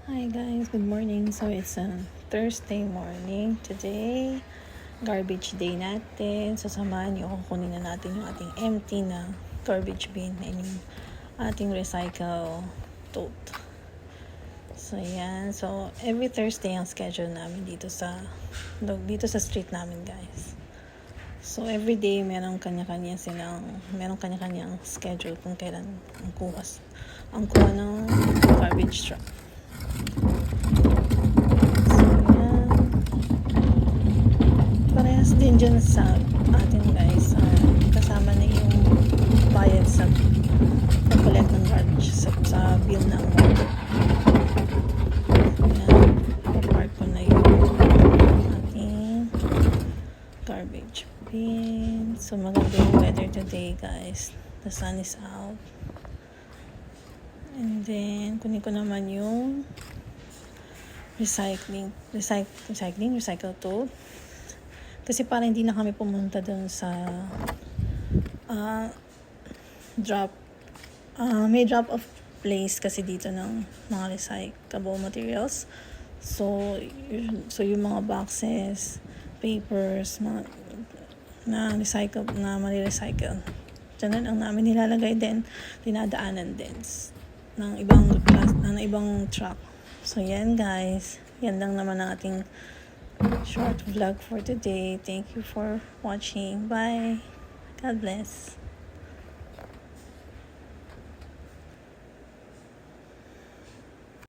Hi guys, good morning. So it's a Thursday morning. Today, garbage day natin. Sasamahan niyo, kukunin na natin yung ating empty na garbage bin and yung ating recycle tote. So yan. So every Thursday ang schedule namin dito sa street namin, guys. So every day merong kanya-kanyang schedule kung kailan ang kuha ng garbage truck. Parehas din dyan sa atin, guys. Kasama na yung bayad sa pag-collect ng garbage sa bill ng water. Ayan, papark ko na yung ating garbage bin. So maganda yung weather today, guys. The sun is out. And then kunin ko naman yung recycle tote. Kasi parang hindi na kami pumunta doon sa may drop off place kasi dito ng mga recyclable materials. So yung mga boxes, papers, na mali-recycle, dyan ang namin nilalagay din, dinadaanan din ng ibang truck. So yan, guys, yan lang naman ang ating short vlog for today. Thank you for watching. Bye. God bless.